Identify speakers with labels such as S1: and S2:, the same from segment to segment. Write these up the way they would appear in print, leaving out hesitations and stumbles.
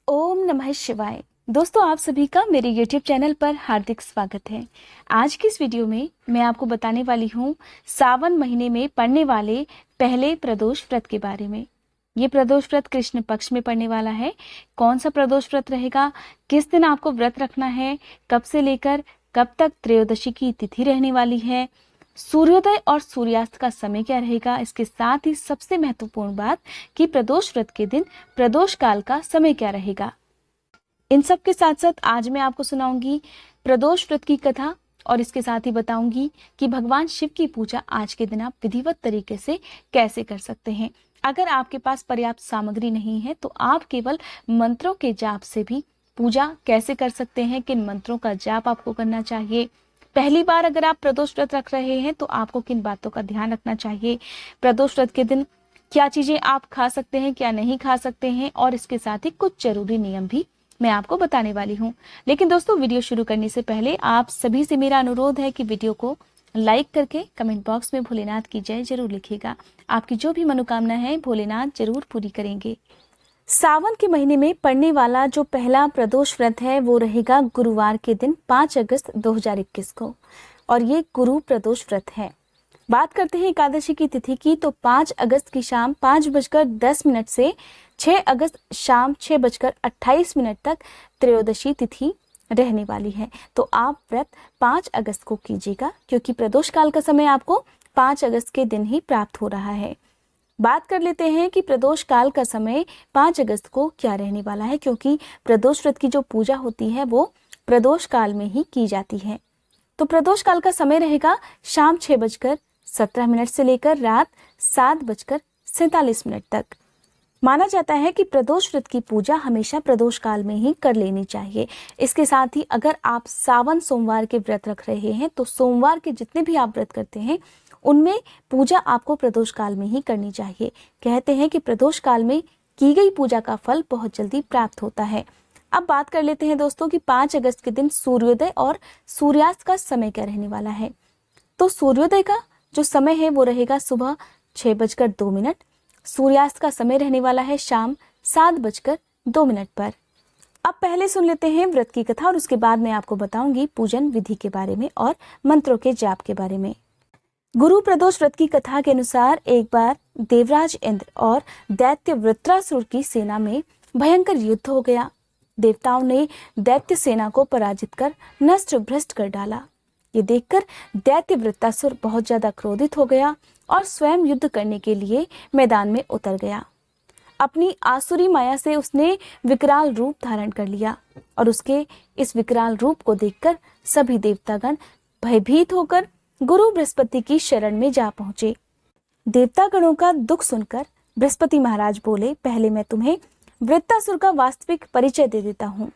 S1: ओम नमः शिवाय। दोस्तों, आप सभी का मेरे YouTube चैनल पर हार्दिक स्वागत है। आज की इस वीडियो में मैं आपको बताने वाली हूँ सावन महीने में पड़ने वाले पहले प्रदोष व्रत के बारे में। ये प्रदोष व्रत कृष्ण पक्ष में पड़ने वाला है। कौन सा प्रदोष व्रत रहेगा, किस दिन आपको व्रत रखना है, कब से लेकर कब तक त्रयोदशी की तिथि रहने वाली है, सूर्योदय और सूर्यास्त का समय क्या रहेगा, इसके साथ ही सबसे महत्वपूर्ण बात कि प्रदोष व्रत के दिन प्रदोष काल का समय क्या रहेगा। इन सब के साथ साथ आज मैं आपको सुनाऊंगी प्रदोष व्रत की कथा और इसके साथ ही बताऊंगी कि भगवान शिव की पूजा आज के दिन आप विधिवत तरीके से कैसे कर सकते हैं। अगर आपके पास पर्याप्त सामग्री नहीं है तो आप केवल मंत्रों के जाप से भी पूजा कैसे कर सकते हैं, किन मंत्रों का जाप आपको करना चाहिए, पहली बार अगर आप प्रदोष व्रत रख रहे हैं तो आपको किन बातों का ध्यान रखना चाहिए, प्रदोष व्रत के दिन क्या चीजें आप खा सकते हैं, क्या नहीं खा सकते हैं, और इसके साथ ही कुछ जरूरी नियम भी मैं आपको बताने वाली हूँ। लेकिन दोस्तों, वीडियो शुरू करने से पहले आप सभी से मेरा अनुरोध है कि वीडियो को लाइक करके कमेंट बॉक्स में भोलेनाथ की जय जरूर लिखिएगा। आपकी जो भी मनोकामना है भोलेनाथ जरूर पूरी करेंगे। सावन के महीने में पड़ने वाला जो पहला प्रदोष व्रत है वो रहेगा गुरुवार के दिन 5 अगस्त 2021 को, और ये गुरु प्रदोष व्रत है। बात करते हैं एकादशी की तिथि की, तो 5 अगस्त की शाम 5:10 से 6 अगस्त शाम 6:28 तक त्रयोदशी तिथि रहने वाली है। तो आप व्रत 5 अगस्त को कीजिएगा, क्योंकि प्रदोष काल का समय आपको 5 अगस्त के दिन ही प्राप्त हो रहा है। बात कर लेते हैं कि प्रदोष काल का समय 5 अगस्त को क्या रहने वाला है, क्योंकि प्रदोष व्रत की जो पूजा होती है वो प्रदोष काल में ही की जाती है। तो प्रदोष काल का समय रहेगा शाम 6:17 से लेकर रात 7:47 तक। माना जाता है कि प्रदोष व्रत की पूजा हमेशा प्रदोष काल में ही कर लेनी चाहिए। इसके साथ ही अगर आप सावन सोमवार के व्रत रख रहे हैं तो सोमवार के जितने भी आप व्रत करते हैं उनमें पूजा आपको प्रदोष काल में ही करनी चाहिए। कहते हैं कि प्रदोष काल में की गई पूजा का फल बहुत जल्दी प्राप्त होता है। अब बात कर लेते हैं दोस्तों कि 5 अगस्त के दिन सूर्योदय और सूर्यास्त का समय क्या रहने वाला है। तो सूर्योदय का जो समय है वो रहेगा सुबह 6:02, सूर्यास्त का समय रहने वाला है शाम 7:02 पर। अब पहले सुन लेते हैं व्रत की कथा और उसके बाद मैं आपको बताऊंगी पूजन विधि के बारे में और मंत्रों के जाप के बारे में। गुरु प्रदोष व्रत की कथा के अनुसार एक बार देवराज इंद्र और दैत्य वृत्रासुर की सेना में भयंकर युद्ध हो गया। देवताओं ने दैत्य सेना को पराजित कर नष्ट भ्रष्ट कर डाला। ये देखकर दैत्य वृत्रासुर बहुत ज्यादा क्रोधित हो गया और स्वयं युद्ध करने के लिए मैदान में उतर गया। अपनी आसुरी माया से उसने विकराल रूप धारण कर लिया और उसके इस विकराल रूप को देखकर सभी देवतागण भयभीत होकर गुरु बृहस्पति की शरण में जा पहुंचे। देवतागणों का दुख सुनकर बृहस्पति महाराज बोले, पहले मैं तुम्हें वृत्रासुर का वास्तविक परिचय दे देता हूँ।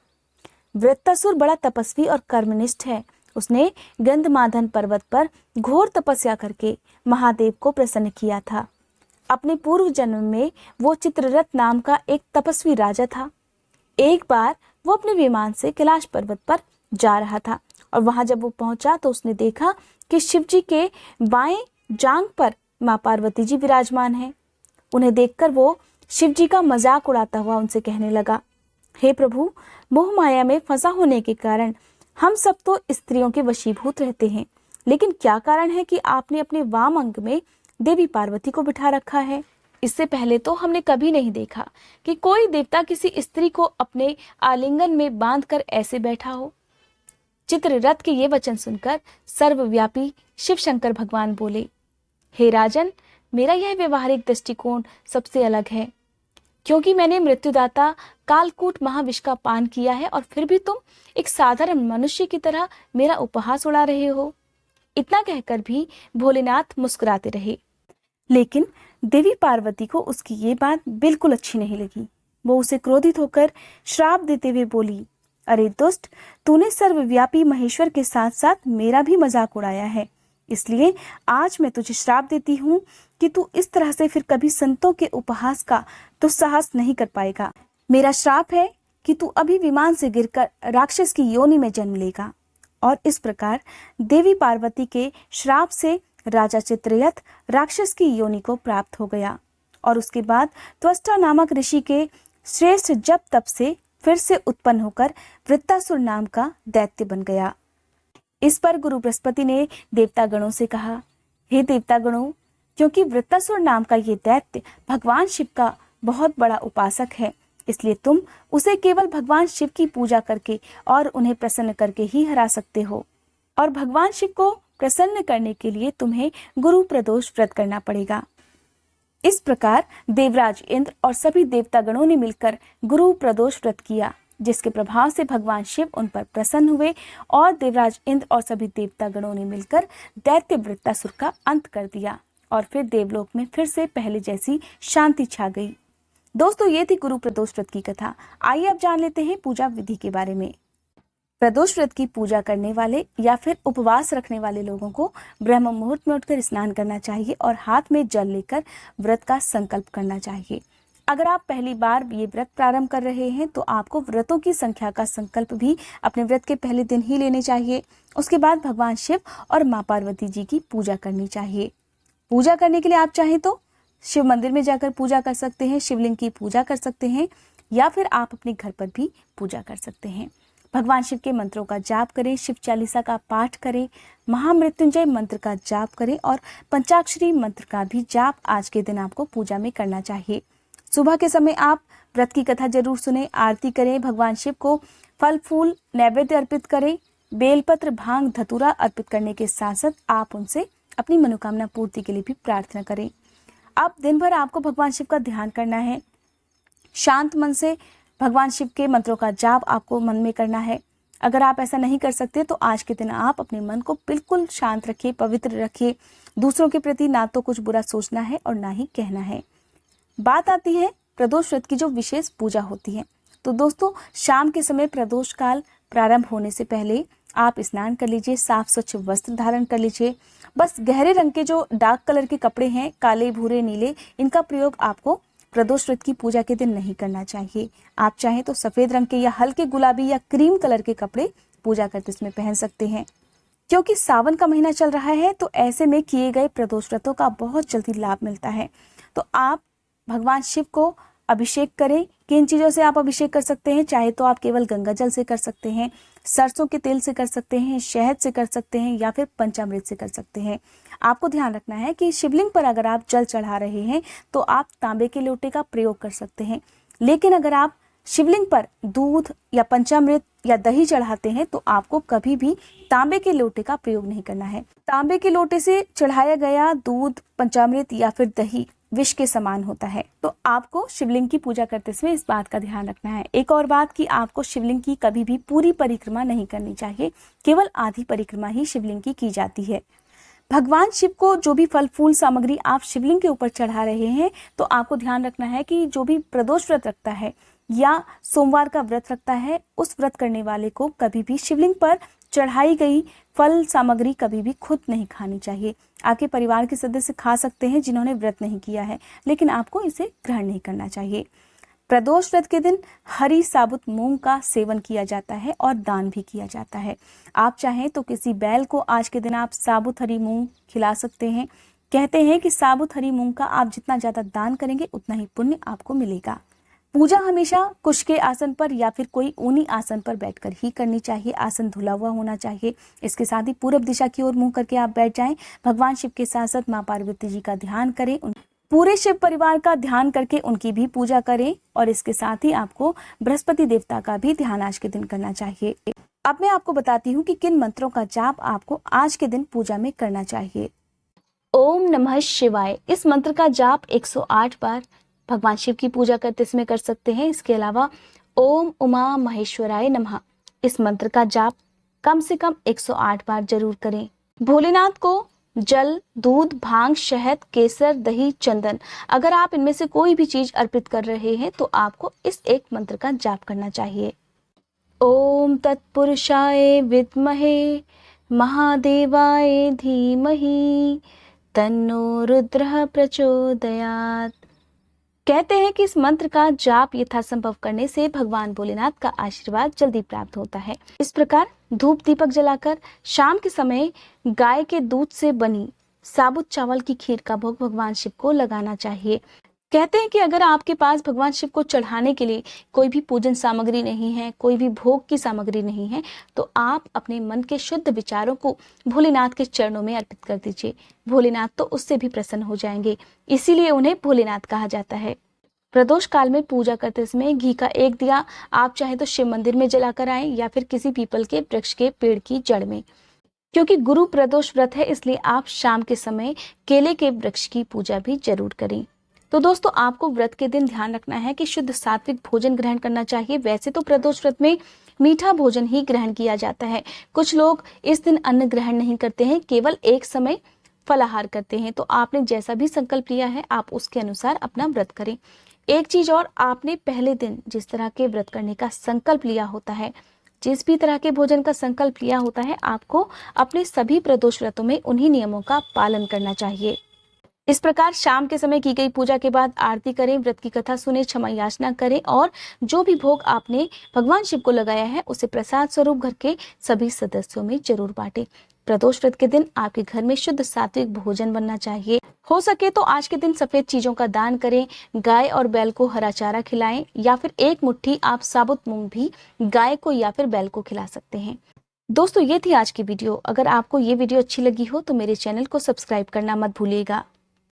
S1: वृत्रासुर बड़ा तपस्वी और कर्मनिष्ठ है। उसने गंधमादन पर्वत पर घोर तपस्या करके महादेव को प्रसन्न किया था। अपने पूर्व जन्म में वो चित्ररथ नाम का एक तपस्वी राजा था। एक बार वो अपने विमान से कैलाश पर्वत पर जा रहा था और वहां जब वो पहुंचा तो उसने देखा कि शिव जी के बाएं जांघ पर मां पार्वती जी विराजमान हैं। उन्हें देखकर वो शिव जी का मजाक उड़ाता हुआ उनसे कहने लगा, हे प्रभु, मोह माया में फंसा होने के कारण हम सब तो स्त्रियों के वशीभूत रहते हैं, लेकिन क्या कारण है कि आपने अपने वाम अंग में देवी पार्वती को बिठा रखा है। इससे पहले तो हमने कभी नहीं देखा कि कोई देवता किसी स्त्री को अपने आलिंगन में बांधकर ऐसे बैठा हो। चित्ररथ के ये वचन सुनकर सर्वव्यापी शिव शंकर भगवान बोले, हे राजन, मेरा यह व्यवहारिक दृष्टिकोण सबसे अलग है, क्योंकि मैंने मृत्युदाता कालकूट महाविष का पान किया है और फिर भी तुम एक साधारण मनुष्य की तरह मेरा उपहास उड़ा रहे हो। इतना कहकर भी भोलेनाथ मुस्कुराते रहे, लेकिन देवी पार्वती को उसकी ये बात बिल्कुल अच्छी नहीं लगी। वो उसे क्रोधित होकर श्राप देते हुए बोली, अरे दुष्ट, तूने सर्वव्यापी महेश्वर के साथ साथ मेरा भी मजाक उड़ाया है, इसलिए आज मैं तुझे श्राप देती हूँ कि तू इस तरह से फिर कभी संतों के उपहास का तो साहस नहीं कर पाएगा। मेरा श्राप है कि तू अभी विमान से गिरकर राक्षस की योनि में जन्म लेगा। और इस प्रकार देवी पार्वती के श्राप से राजा चित्ररथ राक्षस की योनि को प्राप्त हो गया और उसके बाद त्वष्टा नामक ऋषि के श्रेष्ठ जप तप से फिर से उत्पन्न होकर वृत्तासुर नाम का दैत्य बन गया। इस पर गुरु बृहस्पति ने देवता गणों से कहा, हे देवता गणों, क्योंकि वृत्तासुर नाम का ये दैत्य भगवान शिव का बहुत बड़ा उपासक है, इसलिए तुम उसे केवल भगवान शिव की पूजा करके और उन्हें प्रसन्न करके ही हरा सकते हो। और भगवान शिव को प्रसन्न करने के लिए तुम्हें गुरु प्रदोष व्रत करना पड़ेगा। इस प्रकार देवराज इंद्र और सभी देवता गणों ने मिलकर गुरु प्रदोष व्रत किया, जिसके प्रभाव से भगवान शिव उन पर प्रसन्न हुए और देवराज इंद्र और सभी देवता गणों ने मिलकर दैत्य वृत्तासुर का अंत कर दिया और फिर देवलोक में फिर से पहले जैसी शांति छा गई। दोस्तों, ये थी गुरु प्रदोष व्रत की कथा। आइए अब जान लेते हैं पूजा विधि के बारे में। प्रदोष व्रत की पूजा करने वाले या फिर उपवास रखने वाले लोगों को ब्रह्म मुहूर्त में उठकर स्नान करना चाहिए और हाथ में जल लेकर व्रत का संकल्प करना चाहिए। अगर आप पहली बार ये व्रत प्रारंभ कर रहे हैं तो आपको व्रतों की संख्या का संकल्प भी अपने व्रत के पहले दिन ही लेने चाहिए। उसके बाद भगवान शिव और माँ पार्वती जी की पूजा करनी चाहिए। पूजा करने के लिए आप चाहें तो शिव मंदिर में जाकर पूजा कर सकते हैं, शिवलिंग की पूजा कर सकते हैं, या फिर आप अपने घर पर भी पूजा कर सकते हैं। भगवान शिव के मंत्रों का जाप करें, शिव चालीसा का पाठ करें, महामृत्युंजय मंत्र का जाप करें और पंचाक्षरी मंत्र का भी जाप आज के दिन आपको पूजा में करना चाहिए। सुबह के समय आप व्रत की कथा जरूर सुने, आरती करें, भगवान शिव को फल फूल नैवेद्य अर्पित करें, बेलपत्र भांग धतूरा अर्पित करने के साथ साथ आप उनसे अपनी मनोकामना पूर्ति के लिए भी प्रार्थना करें। अब दिन भर आपको भगवान शिव का ध्यान करना है। शांत मन से भगवान शिव के मंत्रों का जाप आपको मन में करना है। अगर आप ऐसा नहीं कर सकते तो आज के दिन आप अपने मन को बिल्कुल शांत रखिए, पवित्र रखिए। दूसरों के प्रति ना तो कुछ बुरा सोचना है और ना ही कहना है। बात आती है प्रदोष व्रत की जो विशेष पूजा होती है। तो दोस्तों, शाम के समय प्रदोष काल प्रारंभ होने से पहले आप स्नान कर लीजिए, साफ स्वच्छ वस्त्र धारण कर लीजिए। बस गहरे रंग के जो डार्क कलर के कपड़े हैं, काले भूरे नीले, इनका प्रयोग आपको प्रदोष व्रत की पूजा के दिन नहीं करना चाहिए। आप चाहें तो सफेद रंग के या हल्के गुलाबी या क्रीम कलर के कपड़े पूजा करते समय पहन सकते हैं। क्योंकि सावन का महीना चल रहा है तो ऐसे में किए गए प्रदोष व्रतों का बहुत जल्दी लाभ मिलता है। तो आप भगवान शिव को अभिषेक करें। किन चीज़ों से आप अभिषेक कर सकते हैं? चाहे तो आप केवल गंगा जल से कर सकते हैं, सरसों के तेल से कर सकते हैं, शहद से कर सकते हैं, या फिर पंचामृत से कर सकते हैं। आपको ध्यान रखना है कि शिवलिंग पर अगर आप जल चढ़ा रहे हैं तो आप तांबे के लोटे का प्रयोग कर सकते हैं। लेकिन अगर आप शिवलिंग पर दूध या पंचामृत या दही चढ़ाते हैं तो आपको कभी भी तांबे के लोटे का प्रयोग नहीं करना है। तांबे के लोटे से चढ़ाया गया दूध, पंचामृत या फिर दही विष के समान होता है। तो आपको शिवलिंग की पूजा करते समय इस बात का ध्यान रखना है। एक और बात कि आपको शिवलिंग की कभी भी पूरी परिक्रमा नहीं करनी चाहिए, केवल आधी परिक्रमा ही शिवलिंग की जाती है। भगवान शिव को जो भी फल फूल सामग्री आप शिवलिंग के ऊपर चढ़ा रहे हैं तो आपको ध्यान रखना है कि जो भी प्रदोष व्रत रखता है या सोमवार का व्रत रखता है, उस व्रत करने वाले को कभी भी शिवलिंग पर चढ़ाई गई फल सामग्री कभी भी खुद नहीं खानी चाहिए। आपके परिवार के सदस्य खा सकते हैं जिन्होंने व्रत नहीं किया है, लेकिन आपको इसे ग्रहण नहीं करना चाहिए। प्रदोष व्रत के दिन हरी साबुत मूंग का सेवन किया जाता है और दान भी किया जाता है। आप चाहें तो किसी बैल को आज के दिन आप साबुत हरी मूंग खिला सकते हैं। कहते हैं कि साबुत हरी मूंग का आप जितना ज्यादा दान करेंगे उतना ही पुण्य आपको मिलेगा। पूजा हमेशा कुश के आसन पर या फिर कोई ऊनी आसन पर बैठकर ही करनी चाहिए। आसन धुला हुआ होना चाहिए। इसके साथ ही पूरब दिशा की ओर मुंह करके आप बैठ जाएं। भगवान शिव के साथ साथ माँ पार्वती जी का ध्यान करें, पूरे शिव परिवार का ध्यान करके उनकी भी पूजा करें और इसके साथ ही आपको बृहस्पति देवता का भी ध्यान आज के दिन करना चाहिए। अब मैं आपको बताती हूँ कि किन मंत्रों का जाप आपको आज के दिन पूजा में करना चाहिए। ओम नमः शिवाय, इस मंत्र का जाप 108 बार भगवान शिव की पूजा करते समय कर सकते हैं। इसके अलावा ओम उमा महेश्वराय नमः, इस मंत्र का जाप कम से कम 108 बार जरूर करें। भोलेनाथ को जल, दूध, भांग, शहद, केसर, दही, चंदन, अगर आप इनमें से कोई भी चीज अर्पित कर रहे हैं तो आपको इस एक मंत्र का जाप करना चाहिए। ओम तत्पुरुषाय विद्महे महादेवाय धीमहि तन्नो रुद्रः प्रचोदयात्। कहते हैं कि इस मंत्र का जाप यथासंभव करने से भगवान भोलेनाथ का आशीर्वाद जल्दी प्राप्त होता है। इस प्रकार धूप दीपक जलाकर शाम के समय गाय के दूध से बनी साबुत चावल की खीर का भोग भगवान शिव को लगाना चाहिए। कहते हैं कि अगर आपके पास भगवान शिव को चढ़ाने के लिए कोई भी पूजन सामग्री नहीं है, कोई भी भोग की सामग्री नहीं है, तो आप अपने मन के शुद्ध विचारों को भोलेनाथ के चरणों में अर्पित कर दीजिए। भोलेनाथ तो उससे भी प्रसन्न हो जाएंगे, इसीलिए उन्हें भोलेनाथ कहा जाता है। प्रदोष काल में पूजा करते समय घी का एक दिया आप चाहे तो शिव मंदिर में जलाकर आए या फिर किसी पीपल के वृक्ष के पेड़ की जड़ में। क्योंकि गुरु प्रदोष व्रत है, इसलिए आप शाम के समय केले के वृक्ष की पूजा भी जरूर करें। तो दोस्तों, आपको व्रत के दिन ध्यान रखना है कि शुद्ध सात्विक भोजन ग्रहण करना चाहिए। वैसे तो प्रदोष व्रत में मीठा भोजन ही ग्रहण किया जाता है। कुछ लोग इस दिन अन्न ग्रहण नहीं करते हैं, केवल एक समय फलाहार करते हैं। तो आपने जैसा भी संकल्प लिया है, आप उसके अनुसार अपना व्रत करें। एक चीज और, आपने पहले दिन जिस तरह के व्रत करने का संकल्प लिया होता है, जिस भी तरह के भोजन का संकल्प लिया होता है, आपको अपने सभी प्रदोष व्रतों में उन्हीं नियमों का पालन करना चाहिए। इस प्रकार शाम के समय की गई पूजा के बाद आरती करें, व्रत की कथा सुने, क्षमा याचना करें और जो भी भोग आपने भगवान शिव को लगाया है उसे प्रसाद स्वरूप घर के सभी सदस्यों में जरूर बांटें। प्रदोष व्रत के दिन आपके घर में शुद्ध सात्विक भोजन बनना चाहिए। हो सके तो आज के दिन सफेद चीजों का दान करें, गाय और बैल को हरा चारा खिलाएं या फिर एक मुट्ठी आप साबुत मूंग भी गाय को या फिर बैल को खिला सकते हैं। दोस्तों, ये थी आज की वीडियो। अगर आपको ये वीडियो अच्छी लगी हो तो मेरे चैनल को सब्सक्राइब करना मत भूलिएगा।